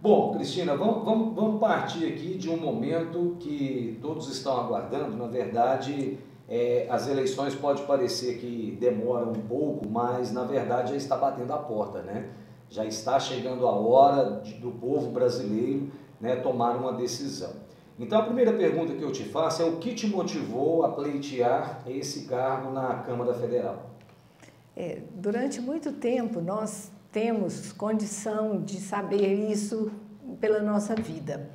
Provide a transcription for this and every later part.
Bom, Cristina, vamos partir aqui de um momento que todos estão aguardando. Na verdade, as eleições pode parecer que demoram um pouco, mas na verdade já está batendo a porta, né? Já está chegando a hora do povo brasileiro, né, tomar uma decisão. Então a primeira pergunta que eu te faço é: o que te motivou a pleitear esse cargo na Câmara Federal? Durante muito tempo nós temos condição de saber isso pela nossa vida.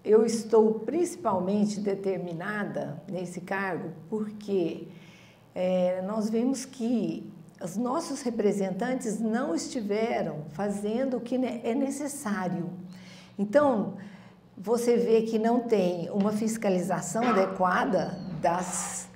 Eu estou principalmente determinada nesse cargo porque nós vemos que os nossos representantes não estiveram fazendo o que é necessário. Então, você vê que não tem uma fiscalização adequada das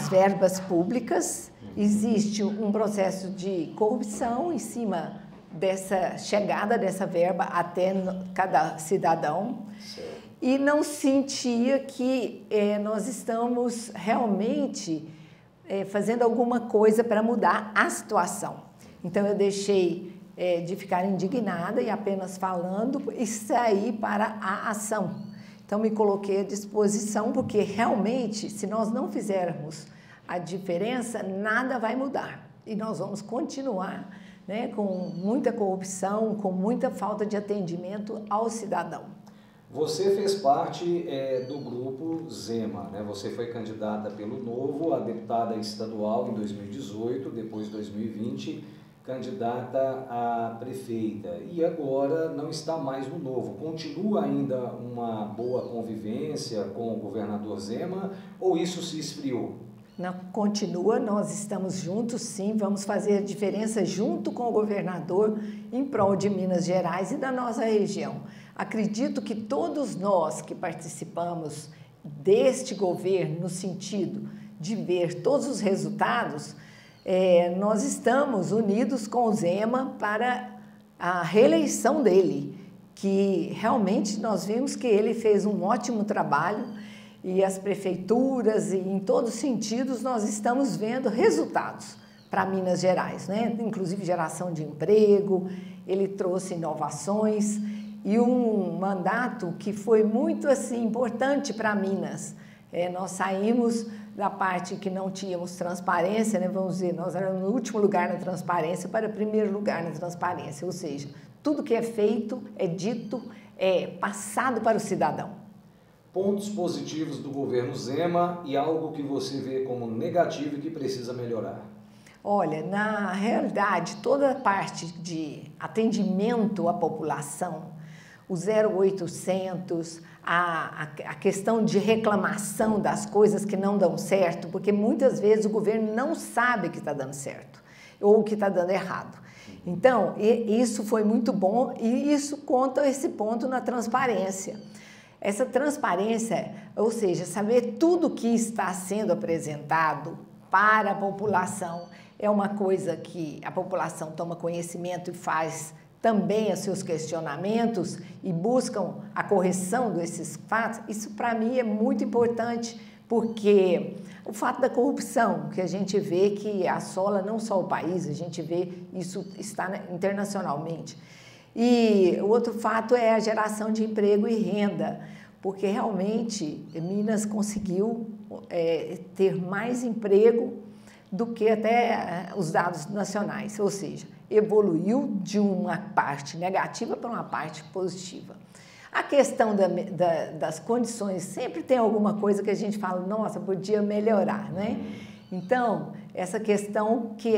verbas públicas, existe um processo de corrupção em cima dessa chegada dessa verba até cada cidadão. Certo. E não sentia que nós estamos realmente fazendo alguma coisa para mudar a situação. Então eu deixei de ficar indignada e apenas falando e sair para a ação. Então me coloquei à disposição porque realmente, se nós não fizermos a diferença, nada vai mudar. E nós vamos continuar, né, com muita corrupção, com muita falta de atendimento ao cidadão. Você fez parte do grupo Zema, né? Você foi candidata pelo Novo a deputada estadual em 2018, depois 2020, candidata a prefeita. E agora não está mais no Novo. Continua ainda uma boa convivência com o governador Zema ou isso se esfriou? Não, continua, nós estamos juntos, sim, vamos fazer a diferença junto com o governador em prol de Minas Gerais e da nossa região. Acredito que todos nós que participamos deste governo, no sentido de ver todos os resultados, nós estamos unidos com o Zema para a reeleição dele, que realmente nós vimos que ele fez um ótimo trabalho e as prefeituras e em todos os sentidos nós estamos vendo resultados para Minas Gerais, né? Inclusive geração de emprego, ele trouxe inovações e um mandato que foi muito assim importante para Minas. Nós saímos da parte que não tínhamos transparência, né? Vamos dizer, nós éramos no último lugar na transparência para primeiro lugar na transparência, ou seja, tudo que é feito, é dito, é passado para o cidadão. Pontos positivos do governo Zema e algo que você vê como negativo e que precisa melhorar? Olha, na realidade, toda a parte de atendimento à população, o 0800, a questão de reclamação das coisas que não dão certo, porque muitas vezes o governo não sabe que está dando certo ou que está dando errado. Então, isso foi muito bom e isso conta esse ponto na transparência. Essa transparência, ou seja, saber tudo que está sendo apresentado para a população, é uma coisa que a população toma conhecimento e faz também os seus questionamentos e buscam a correção desses fatos. Isso para mim é muito importante, porque o fato da corrupção, que a gente vê que assola não só o país, a gente vê isso está internacionalmente. E o outro fato é a geração de emprego e renda, porque realmente Minas conseguiu ter mais emprego do que até os dados nacionais, ou seja, evoluiu de uma parte negativa para uma parte positiva. A questão das condições, sempre tem alguma coisa que a gente fala, nossa, podia melhorar, né? Então, essa questão que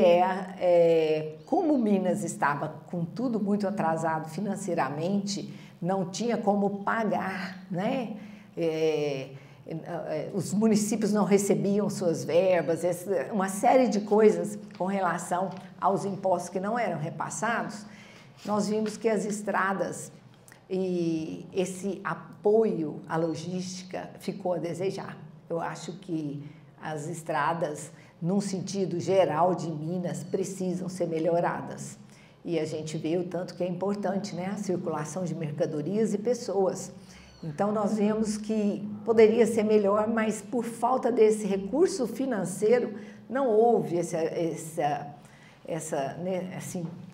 como Minas estava com tudo muito atrasado financeiramente, não tinha como pagar, né? Os municípios não recebiam suas verbas, uma série de coisas com relação aos impostos que não eram repassados, nós vimos que as estradas e esse apoio à logística ficou a desejar. Eu acho que as estradas, num sentido geral de Minas, precisam ser melhoradas. E a gente vê o tanto que é importante, né, a circulação de mercadorias e pessoas. Então, nós vemos que poderia ser melhor, mas por falta desse recurso financeiro, não houve essa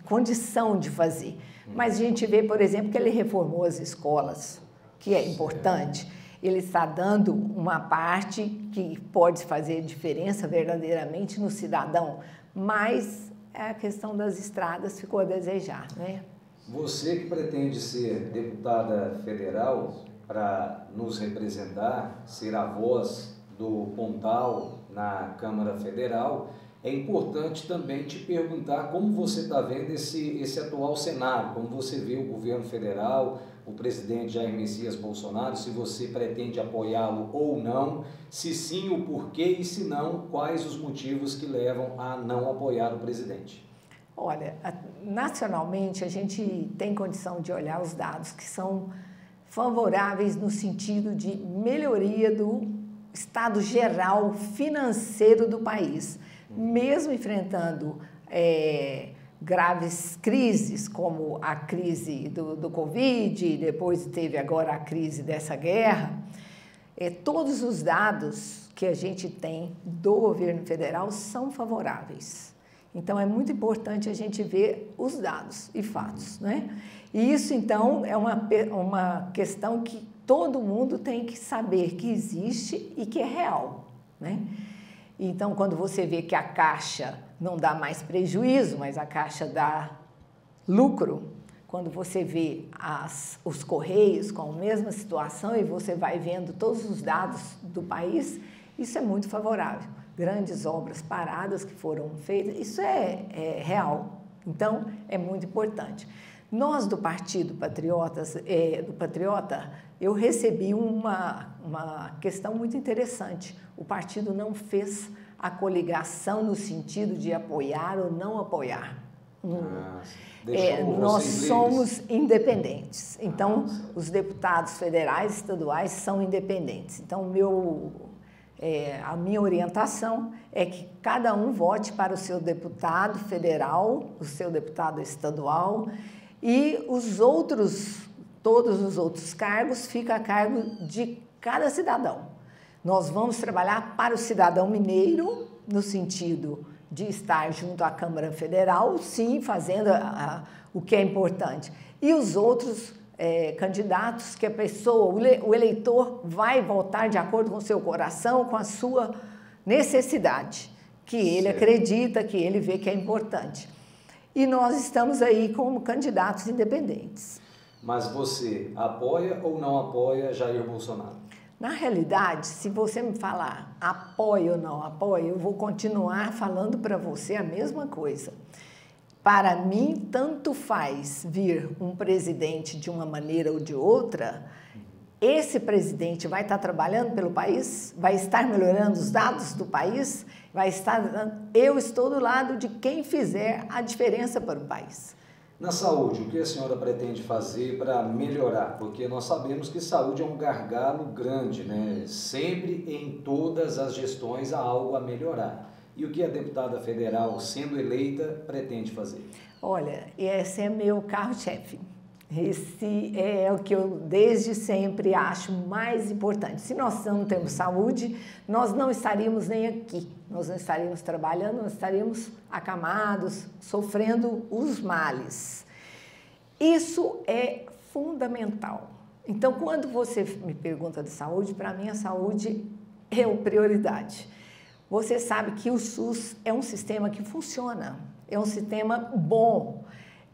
condição de fazer. Mas a gente vê, por exemplo, que ele reformou as escolas, que é importante. Ele está dando uma parte que pode fazer diferença verdadeiramente no cidadão, mas a questão das estradas ficou a desejar, né? Você que pretende ser deputada federal para nos representar, ser a voz do Pontal na Câmara Federal, é importante também te perguntar como você está vendo esse atual cenário, como você vê o governo federal, o presidente Jair Messias Bolsonaro, se você pretende apoiá-lo ou não, se sim, o porquê, e se não, quais os motivos que levam a não apoiar o presidente. Olha, nacionalmente a gente tem condição de olhar os dados que são favoráveis no sentido de melhoria do estado geral financeiro do país, mesmo enfrentando graves crises, como a crise do Covid, depois teve agora a crise dessa guerra. Todos os dados que a gente tem do governo federal são favoráveis. Então, é muito importante a gente ver os dados e fatos, né? E isso, então, é uma questão que todo mundo tem que saber que existe e que é real, né? Então, quando você vê que a Caixa não dá mais prejuízo, mas a Caixa dá lucro, quando você vê os Correios com a mesma situação e você vai vendo todos os dados do país, isso é muito favorável. Grandes obras paradas que foram feitas, isso é real. Então, é muito importante. Nós, do Partido Patriota, eu recebi uma questão muito interessante. O partido não fez a coligação no sentido de apoiar ou não apoiar. Nós somos independentes. Então, os deputados federais e estaduais são independentes. Então, a minha orientação é que cada um vote para o seu deputado federal, o seu deputado estadual, e todos os outros cargos ficam a cargo de cada cidadão. Nós vamos trabalhar para o cidadão mineiro, no sentido de estar junto à Câmara Federal, sim, fazendo o que é importante. E os outros candidatos que a pessoa, o eleitor, vai votar de acordo com o seu coração, com a sua necessidade, que ele acredita, que ele vê que é importante. E nós estamos aí como candidatos independentes. Mas você apoia ou não apoia Jair Bolsonaro? Na realidade, se você me falar apoio ou não apoio, eu vou continuar falando para você a mesma coisa. Para mim, tanto faz vir um presidente de uma maneira ou de outra, esse presidente vai estar trabalhando pelo país, vai estar melhorando os dados do país, eu estou do lado de quem fizer a diferença para o país. Na saúde, o que a senhora pretende fazer para melhorar? Porque nós sabemos que saúde é um gargalo grande, né? Sempre em todas as gestões há algo a melhorar. E o que a deputada federal, sendo eleita, pretende fazer? Olha, esse é meu carro-chefe. Esse é o que eu desde sempre acho mais importante. Se nós não temos saúde, nós não estaríamos nem aqui. Nós não estaríamos trabalhando, nós estaríamos acamados, sofrendo os males. Isso é fundamental. Então, quando você me pergunta de saúde, para mim a saúde é a prioridade. Você sabe que o SUS é um sistema que funciona, é um sistema bom,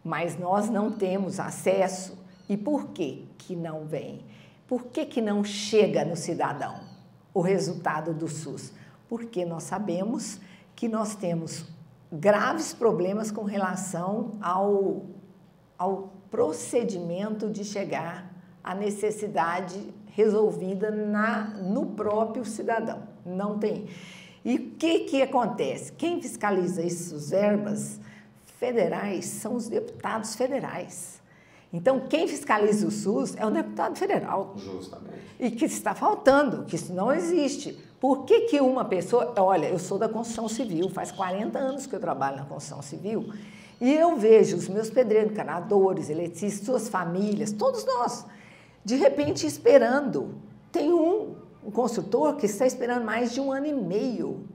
mas nós não temos acesso. E por que que não vem? Por que que não chega no cidadão o resultado do SUS? Porque nós sabemos que nós temos graves problemas com relação ao procedimento de chegar à necessidade resolvida no próprio cidadão. Não tem. E o que acontece? Quem fiscaliza essas verbas federais são os deputados federais. Então, quem fiscaliza o SUS é o deputado federal. Justamente. E que está faltando, que isso não existe. Por que que uma pessoa... Olha, eu sou da construção civil, faz 40 anos que eu trabalho na construção civil, e eu vejo os meus pedreiros, encanadores, eletricistas, suas famílias, todos nós, de repente esperando. Tem um construtor que está esperando mais de 1 ano e meio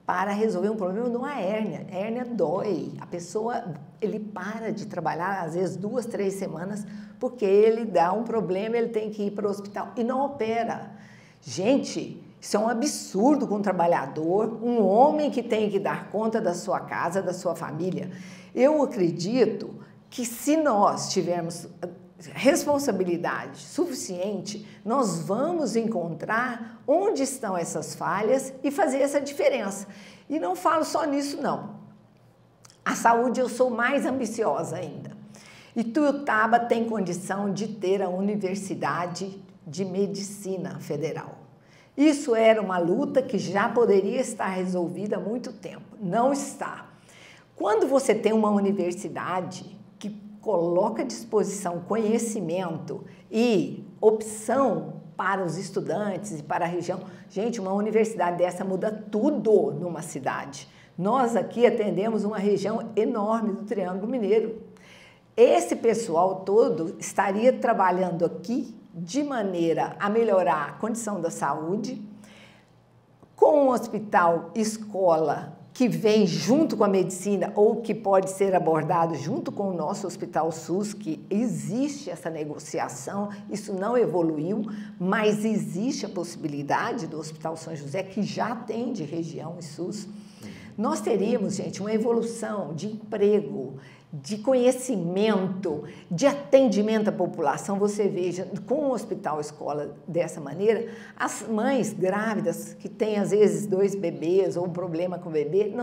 para resolver um problema de uma hérnia. A hérnia dói. A pessoa, ele para de trabalhar, às vezes 2, 3 semanas, porque ele dá um problema, ele tem que ir para o hospital e não opera. Gente, isso é um absurdo com um trabalhador, um homem que tem que dar conta da sua casa, da sua família. Eu acredito que se nós tivermos responsabilidade suficiente, nós vamos encontrar onde estão essas falhas e fazer essa diferença. E não falo só nisso, não. A saúde eu sou mais ambiciosa ainda. Ituiutaba tem condição de ter a Universidade de Medicina Federal. Isso era uma luta que já poderia estar resolvida há muito tempo. Não está. Quando você tem uma universidade que coloca à disposição conhecimento e opção para os estudantes e para a região, gente, uma universidade dessa muda tudo numa cidade. Nós aqui atendemos uma região enorme do Triângulo Mineiro. Esse pessoal todo estaria trabalhando aqui de maneira a melhorar a condição da saúde, com um hospital escola que vem junto com a medicina ou que pode ser abordado junto com o nosso Hospital SUS, que existe essa negociação, isso não evoluiu, mas existe a possibilidade do Hospital São José, que já atende região e SUS. Nós teríamos, gente, uma evolução de emprego, de conhecimento, de atendimento à população. Você veja, com um hospital escola dessa maneira, as mães grávidas que têm às vezes 2 bebês ou um problema com o bebê,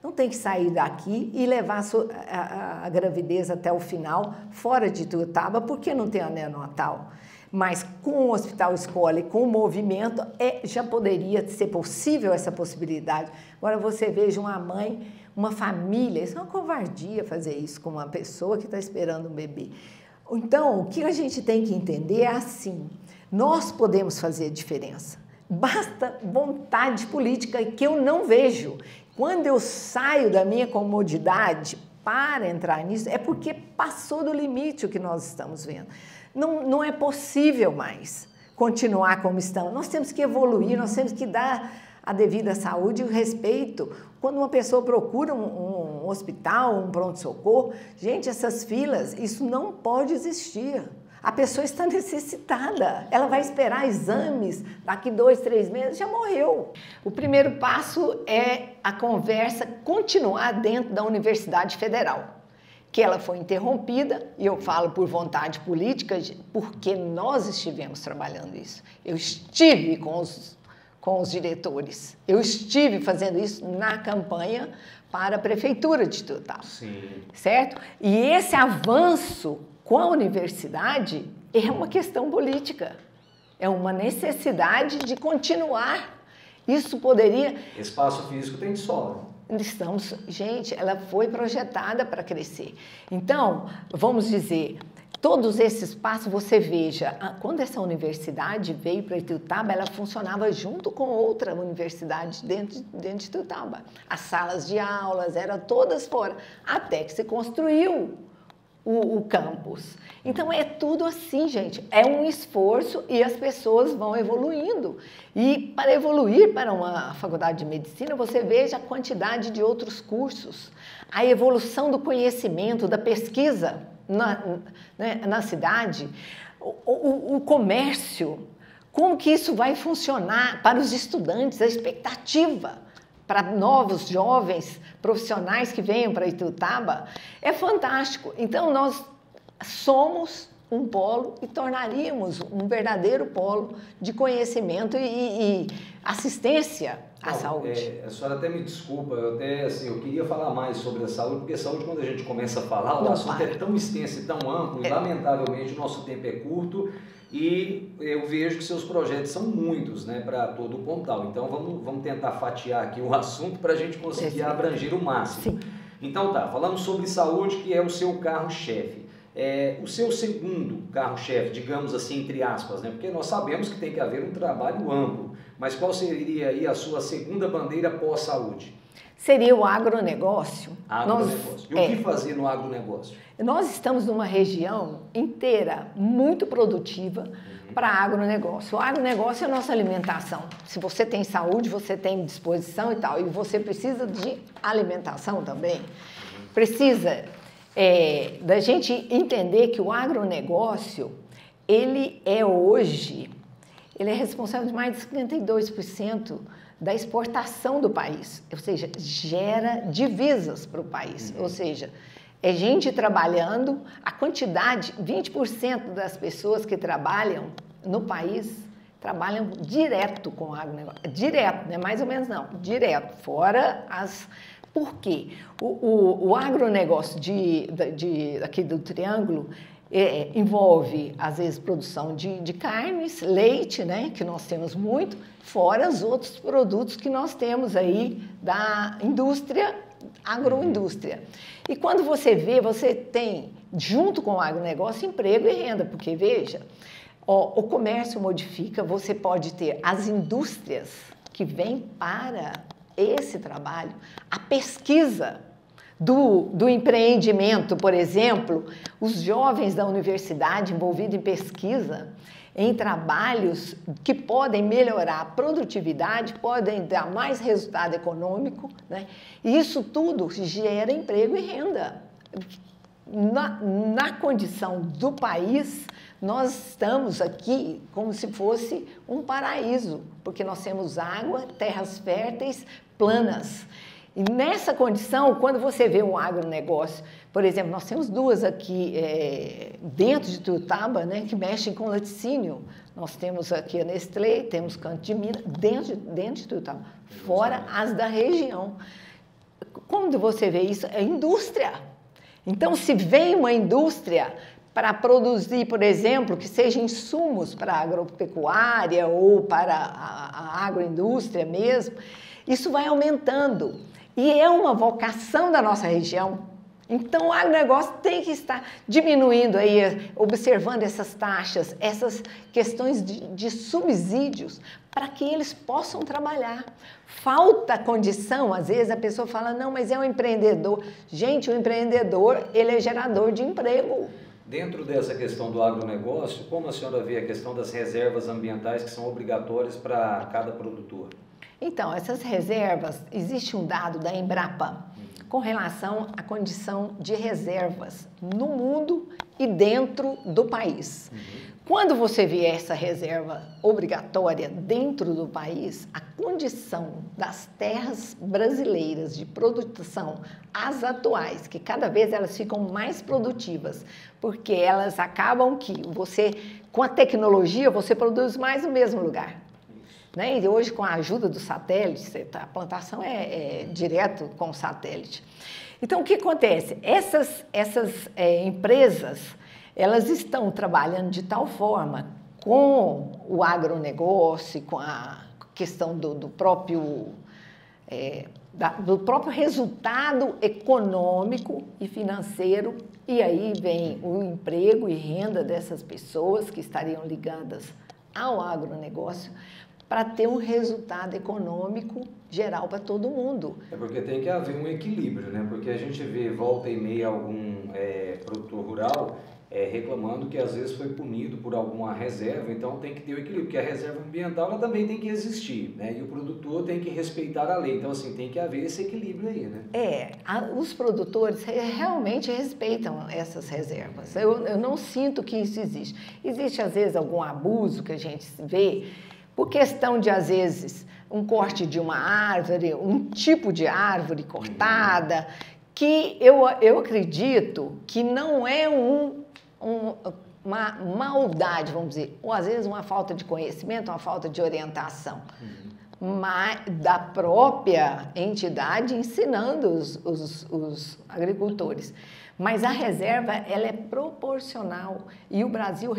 não tem que sair daqui e levar a gravidez até o final fora de Ituiutaba, porque não tem a neonatal. Mas com o hospital escola e com o movimento, já poderia ser possível essa possibilidade. Agora você veja uma mãe, uma família, isso é uma covardia fazer isso com uma pessoa que está esperando um bebê. Então, o que a gente tem que entender é assim, nós podemos fazer diferença. Basta vontade política que eu não vejo. Quando eu saio da minha comodidade para entrar nisso, é porque passou do limite o que nós estamos vendo. Não é possível mais continuar como estamos. Nós temos que evoluir, nós temos que dar a devida saúde e o respeito. Quando uma pessoa procura um hospital, um pronto-socorro, gente, essas filas, isso não pode existir. A pessoa está necessitada, ela vai esperar exames, daqui 2, 3 meses já morreu. O primeiro passo é a conversa continuar dentro da Universidade Federal, que ela foi interrompida, e eu falo por vontade política, porque nós estivemos trabalhando isso. Eu estive com os diretores, eu estive fazendo isso na campanha para a Prefeitura de Ituiutaba, certo? E esse avanço com a universidade é uma questão política, é uma necessidade de continuar. Isso poderia... Espaço físico tem de sobra. Gente, ela foi projetada para crescer. Então, vamos dizer, todos esses passos, você veja, quando essa universidade veio para Ituiutaba, ela funcionava junto com outra universidade dentro de Ituiutaba. As salas de aulas eram todas fora, até que se construiu o campus. Então, é tudo assim, gente, é um esforço e as pessoas vão evoluindo. E para evoluir para uma faculdade de medicina, você veja a quantidade de outros cursos, a evolução do conhecimento, da pesquisa na cidade, o comércio, como que isso vai funcionar para os estudantes, a expectativa para novos jovens profissionais que venham para Ituiutaba, é fantástico. Então, nós somos um polo e tornaríamos um verdadeiro polo de conhecimento e assistência à saúde. A senhora até me desculpa, eu queria falar mais sobre a saúde, porque a saúde, quando a gente começa a falar, o assunto é tão extenso e tão amplo, e lamentavelmente o nosso tempo é curto, e eu vejo que seus projetos são muitos, né, para todo o Pontal. Então vamos tentar fatiar aqui o assunto para a gente conseguir abranger o máximo. Sim. Então falamos sobre saúde, que é o seu carro-chefe. O seu segundo carro-chefe, digamos assim, entre aspas, né, porque nós sabemos que tem que haver um trabalho amplo, mas qual seria aí a sua segunda bandeira pós-saúde? seria o agronegócio. Agronegócio. E o que fazer no agronegócio? Nós estamos numa região inteira muito produtiva para agronegócio. O agronegócio é a nossa alimentação. Se você tem saúde, você tem disposição e tal, e você precisa de alimentação também. Precisa da gente entender que o agronegócio, ele é hoje, ele é responsável de mais de 52% da exportação do país, ou seja, gera divisas para o país, ou seja, é gente trabalhando, a quantidade, 20% das pessoas que trabalham no país trabalham direto com o agronegócio, direto, não é mais ou menos não, direto, fora as... Por quê? O agronegócio aqui do Triângulo envolve, às vezes, produção de carnes, leite, né, que nós temos muito, fora os outros produtos que nós temos aí da indústria, agroindústria. E quando você vê, você tem, junto com o agronegócio, emprego e renda, porque, veja, o comércio modifica, você pode ter as indústrias que vêm para esse trabalho, a pesquisa do empreendimento, por exemplo, os jovens da universidade envolvidos em pesquisa, em trabalhos que podem melhorar a produtividade, podem dar mais resultado econômico, né? E isso tudo gera emprego e renda. Na condição do país, nós estamos aqui como se fosse um paraíso, porque nós temos água, terras férteis, planas. E nessa condição, quando você vê um agronegócio, por exemplo, nós temos duas aqui dentro de Tuiutaba, né, que mexem com laticínio. Nós temos aqui a Nestlé, temos Canto de Minas, dentro de Tuiutaba, fora as da região. Quando você vê isso, é indústria. Então, se vem uma indústria para produzir, por exemplo, que sejam insumos para a agropecuária ou para a agroindústria mesmo, isso vai aumentando. E é uma vocação da nossa região. Então, o agronegócio tem que estar diminuindo aí, observando essas taxas, essas questões de subsídios, para que eles possam trabalhar. Falta condição, às vezes a pessoa fala, não, mas é um empreendedor. Gente, o empreendedor, ele é gerador de emprego. Dentro dessa questão do agronegócio, como a senhora vê a questão das reservas ambientais que são obrigatórias para cada produtor? Então, essas reservas, existe um dado da Embrapa com relação à condição de reservas no mundo e dentro do país. Quando você vê essa reserva obrigatória dentro do país, a condição das terras brasileiras de produção, as atuais, que cada vez elas ficam mais produtivas, porque elas acabam que você, com a tecnologia, você produz mais no mesmo lugar. Né? E hoje, com a ajuda do satélite, a plantação é direto com o satélite. Então, o que acontece? Essas empresas, elas estão trabalhando de tal forma com o agronegócio, com a questão do próprio resultado econômico e financeiro, e aí vem o emprego e renda dessas pessoas que estariam ligadas ao agronegócio, para ter um resultado econômico geral para todo mundo. É porque tem que haver um equilíbrio, né? Porque a gente vê volta e meia algum produtor rural reclamando que às vezes foi punido por alguma reserva, então tem que ter o equilíbrio, porque a reserva ambiental ela também tem que existir, né? E o produtor tem que respeitar a lei, então assim, tem que haver esse equilíbrio aí, né? Os produtores realmente respeitam essas reservas, eu não sinto que isso existe. Existe às vezes algum abuso que a gente vê, por questão de, às vezes, um corte de uma árvore, um tipo de árvore cortada, que eu acredito que não é uma maldade, vamos dizer, ou às vezes uma falta de conhecimento, uma falta de orientação, mas da própria entidade ensinando os agricultores. Mas a reserva, ela é proporcional, e o Brasil,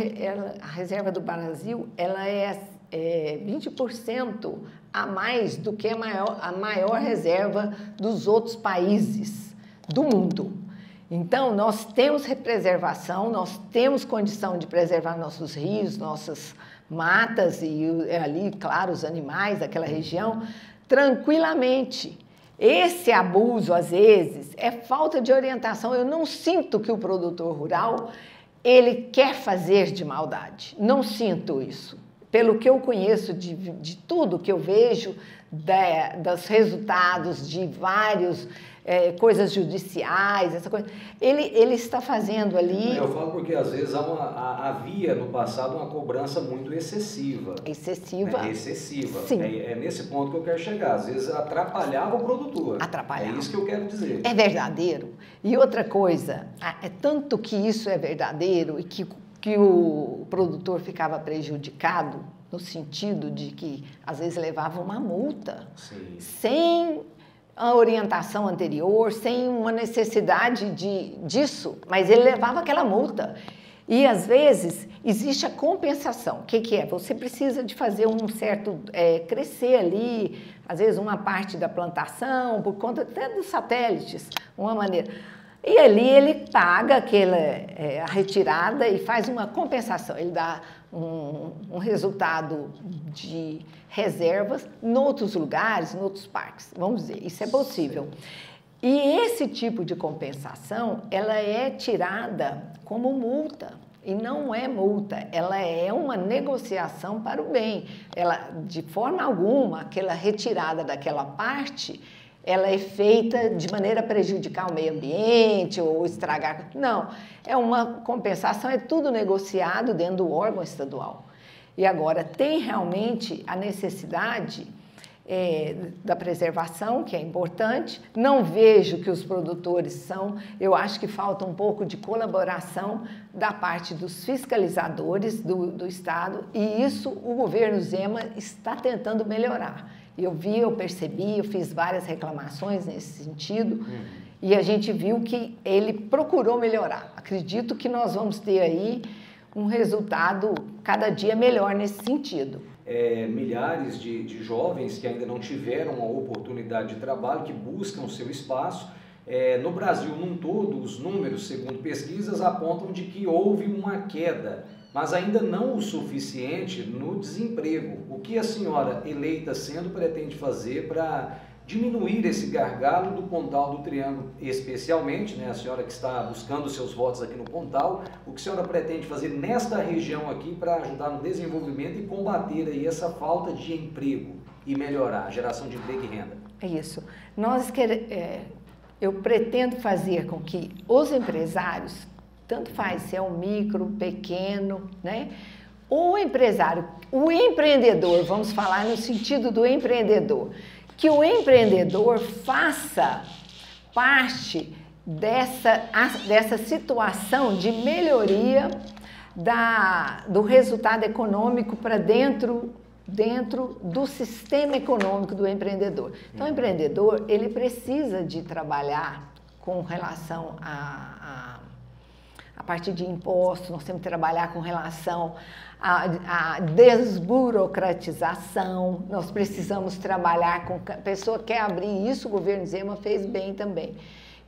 a reserva do Brasil, ela é 20% a mais do que a maior reserva dos outros países do mundo. Então, nós temos preservação, nós temos condição de preservar nossos rios, nossas matas e ali, claro, os animais daquela região, tranquilamente. Esse abuso, às vezes, é falta de orientação. Eu não sinto que o produtor rural, ele quer fazer de maldade. Não sinto isso. Pelo que eu conheço de tudo que eu vejo, dos resultados de vários coisas judiciais, essa coisa, ele está fazendo ali... Eu falo porque às vezes havia no passado uma cobrança muito excessiva. Excessiva? Excessiva. Sim. É nesse ponto que eu quero chegar. Às vezes atrapalhava o produtor. Atrapalhava. É isso que eu quero dizer. É verdadeiro. E outra coisa, é tanto que isso é verdadeiro e que o produtor ficava prejudicado no sentido de que às vezes levava uma multa. Sim. Sem a orientação anterior, sem uma necessidade disso, mas ele levava aquela multa. E, às vezes, existe a compensação. O que é? Você precisa de fazer um certo... crescer ali, às vezes, uma parte da plantação, por conta até dos satélites, uma maneira. E ali ele paga a retirada e faz uma compensação. Ele dá um resultado de reservas em outros lugares, em outros parques. Vamos dizer, isso é possível. E esse tipo de compensação, ela é tirada como multa. E não é multa, ela é uma negociação para o bem. Ela, de forma alguma, aquela retirada daquela parte, ela é feita de maneira a prejudicar o meio ambiente ou estragar. Não, é uma compensação, é tudo negociado dentro do órgão estadual. E agora, tem realmente a necessidade da preservação, que é importante. Não vejo que os produtores eu acho que falta um pouco de colaboração da parte dos fiscalizadores do Estado, e isso o governo Zema está tentando melhorar. Eu percebi, eu fiz várias reclamações nesse sentido, e a gente viu que ele procurou melhorar. Acredito que nós vamos ter aí um resultado cada dia melhor nesse sentido. Milhares de jovens que ainda não tiveram a oportunidade de trabalho, que buscam seu espaço. No Brasil, num todo, os números, segundo pesquisas, apontam de que houve uma queda, mas ainda não o suficiente no desemprego. O que a senhora, eleita sendo, pretende fazer para diminuir esse gargalo do Pontal do Triângulo, especialmente, né, a senhora que está buscando seus votos aqui no Pontal, o que a senhora pretende fazer nesta região aqui para ajudar no desenvolvimento e combater aí essa falta de emprego e melhorar a geração de emprego e renda? É isso. Eu pretendo fazer com que os empresários, tanto faz se é um micro, pequeno, né? O empresário, o empreendedor, vamos falar no sentido do empreendedor, que o empreendedor faça parte dessa situação de melhoria do resultado econômico para dentro do sistema econômico do empreendedor. Então, o empreendedor, ele precisa de trabalhar com relação a partir de impostos, nós temos que trabalhar com relação à desburocratização, nós precisamos trabalhar com... A pessoa quer abrir isso, o governo Zema fez bem também.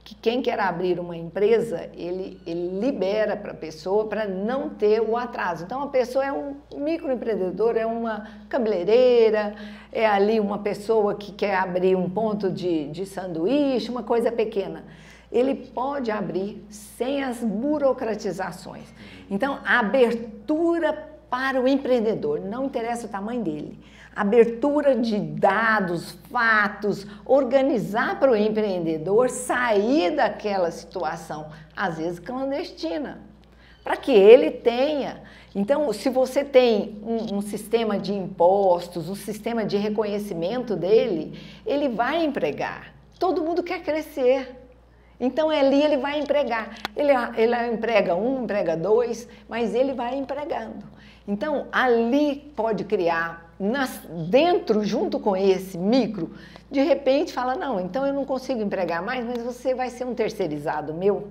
Que quem quer abrir uma empresa, ele libera para a pessoa para não ter o atraso. Então, a pessoa é um microempreendedor, é uma cabeleireira, é ali uma pessoa que quer abrir um ponto de sanduíche, uma coisa pequena. Ele pode abrir sem as burocratizações. Então, a abertura para o empreendedor, não interessa o tamanho dele. Abertura de dados, fatos, organizar para o empreendedor sair daquela situação, às vezes clandestina, para que ele tenha. Então, se você tem um sistema de impostos, um sistema de reconhecimento dele, ele vai empregar. Todo mundo quer crescer. Então, ali ele vai empregar. Ele emprega um, emprega dois, mas ele vai empregando. Então, ali pode criar, dentro, junto com esse micro, de repente fala, não, então eu não consigo empregar mais, mas você vai ser um terceirizado meu.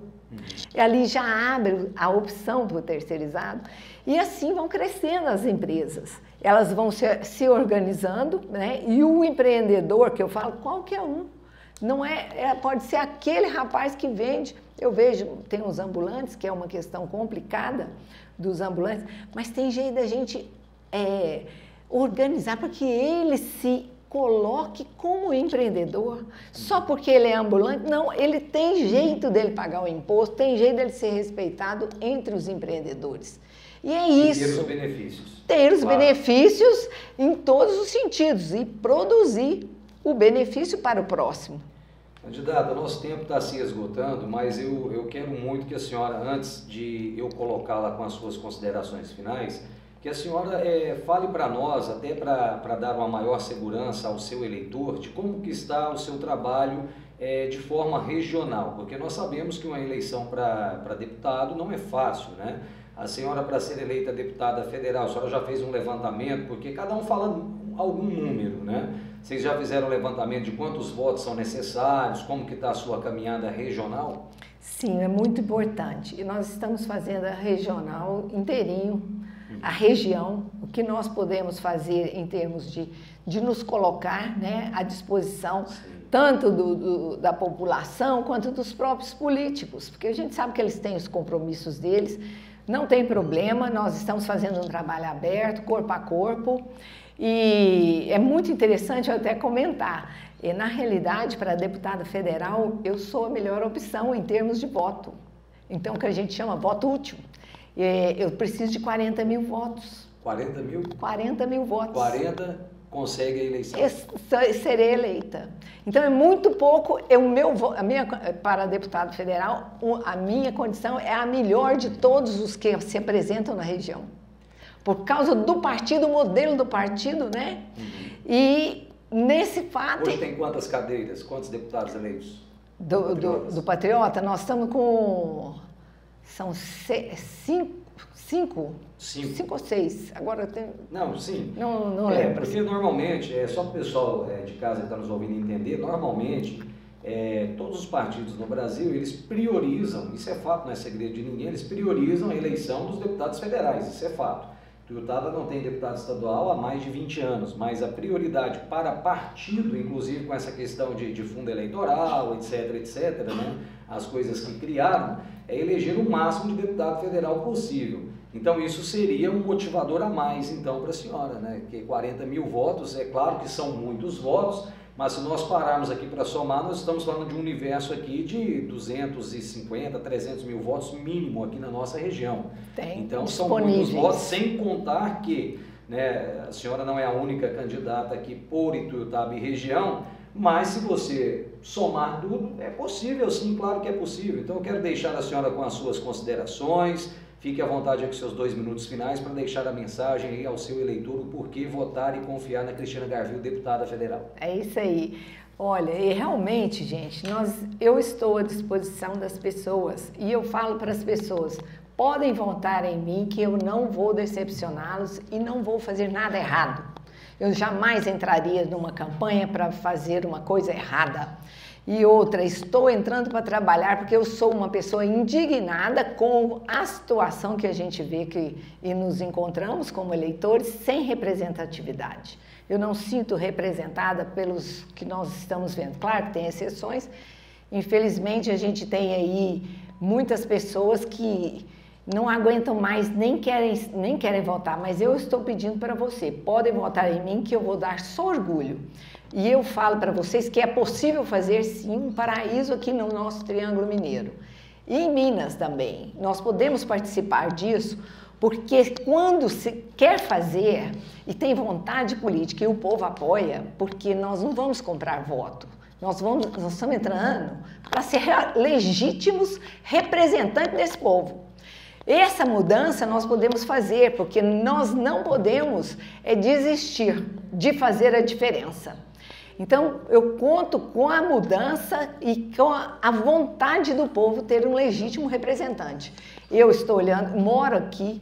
E ali já abre a opção para o terceirizado. E assim vão crescendo as empresas. Elas vão se organizando, né? E o empreendedor, que eu falo, qualquer um. Não pode ser aquele rapaz que vende. Eu vejo, tem os ambulantes, que é uma questão complicada dos ambulantes, mas tem jeito da gente organizar para que ele se coloque como empreendedor, só porque ele é ambulante. Não, ele tem jeito dele pagar o imposto, tem jeito dele ser respeitado entre os empreendedores. E é isso. E ter os benefícios. Ter os benefícios em todos os sentidos e produzir o benefício para o próximo. Candidata, nosso tempo está se esgotando, mas eu quero muito que a senhora, antes de eu colocá-la com as suas considerações finais, que a senhora fale para nós, até para dar uma maior segurança ao seu eleitor, de como que está o seu trabalho de forma regional, porque nós sabemos que uma eleição para deputado não é fácil, né? A senhora, para ser eleita deputada federal, a senhora já fez um levantamento, porque cada um fala algum número, né? Vocês já fizeram um levantamento de quantos votos são necessários, como que está a sua caminhada regional? Sim, é muito importante. E nós estamos fazendo a regional inteirinho, a região, o que nós podemos fazer em termos de nos colocar, né, à disposição, sim, tanto da população quanto dos próprios políticos, porque a gente sabe que eles têm os compromissos deles, não tem problema, nós estamos fazendo um trabalho aberto, corpo a corpo, e é muito interessante eu até comentar, e na realidade, para deputada federal, eu sou a melhor opção em termos de voto, então o que a gente chama voto útil. Eu preciso de 40 mil votos. 40 mil? 40 mil votos. 40 consegue a eleição. Serei eleita. Então é muito pouco. Para deputado federal, a minha condição é a melhor de todos os que se apresentam na região. Por causa do partido, o modelo do partido, né? Uhum. E nesse fato... Hoje tem quantas cadeiras, quantos deputados eleitos? Do Patriota, nós estamos com... São cinco ou seis. Agora tem... Não, sim. Não lembro. Porque normalmente, só para o pessoal de casa que está nos ouvindo entender, normalmente todos os partidos no Brasil, eles priorizam, isso é fato, não é segredo de ninguém, eles priorizam a eleição dos deputados federais, isso é fato. Tuiutaba não tem deputado estadual há mais de 20 anos, mas a prioridade para partido, inclusive com essa questão de fundo eleitoral, etc, né, as coisas que criaram, é eleger o máximo de deputado federal possível. Então isso seria um motivador a mais, então, para a senhora, né? Que 40 mil votos, é claro que são muitos votos, mas se nós pararmos aqui para somar, nós estamos falando de um universo aqui de 250, 300 mil votos mínimo aqui na nossa região. Então são muitos votos, sem contar que, né, a senhora não é a única candidata aqui por Ituiutaba e região, mas se você somar tudo, é possível sim, claro que é possível. Então eu quero deixar a senhora com as suas considerações, fique à vontade com seus 2 minutos finais para deixar a mensagem aí ao seu eleitor, o porquê votar e confiar na Cristina Garville, deputada federal. É isso aí. Olha, e realmente, gente, eu estou à disposição das pessoas e eu falo para as pessoas, podem votar em mim que eu não vou decepcioná-los e não vou fazer nada errado. Eu jamais entraria numa campanha para fazer uma coisa errada. E outra, estou entrando para trabalhar porque eu sou uma pessoa indignada com a situação que a gente vê e nos encontramos como eleitores sem representatividade. Eu não sinto representada pelos que nós estamos vendo. Claro que tem exceções. Infelizmente, a gente tem aí muitas pessoas que não aguentam mais, nem querem votar, mas eu estou pedindo para você, podem votar em mim que eu vou dar só orgulho. E eu falo para vocês que é possível fazer sim um paraíso aqui no nosso Triângulo Mineiro. E em Minas também, nós podemos participar disso, porque quando se quer fazer e tem vontade política e o povo apoia, porque nós não vamos comprar voto, nós estamos entrando para ser legítimos representantes desse povo. Essa mudança nós podemos fazer, porque nós não podemos desistir de fazer a diferença. Então, eu conto com a mudança e com a vontade do povo ter um legítimo representante. Eu estou olhando, moro aqui,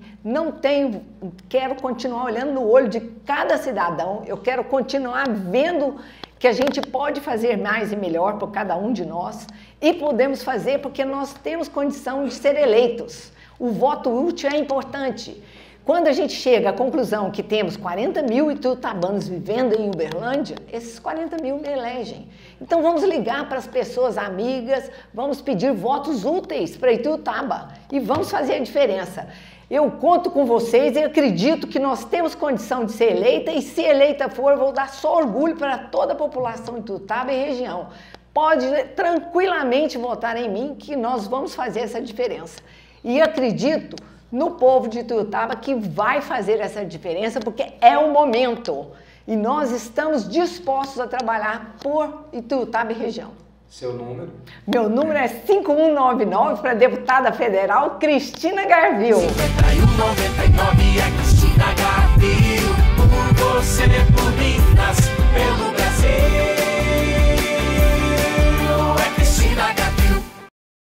quero continuar olhando no olho de cada cidadão, eu quero continuar vendo que a gente pode fazer mais e melhor por cada um de nós e podemos fazer porque nós temos condição de ser eleitos. O voto útil é importante. Quando a gente chega à conclusão que temos 40 mil ituitabanos vivendo em Uberlândia, esses 40 mil me elegem. Então vamos ligar para as pessoas amigas, vamos pedir votos úteis para Ituiutaba e vamos fazer a diferença. Eu conto com vocês e acredito que nós temos condição de ser eleita e se eleita for, vou dar só orgulho para toda a população de Ituiutaba e região. Pode tranquilamente votar em mim que nós vamos fazer essa diferença. E acredito no povo de Ituiutaba que vai fazer essa diferença porque é o momento e nós estamos dispostos a trabalhar por Ituiutaba e região. Seu número? Meu número é 5199 para deputada federal Cristina Garvil. 5199 é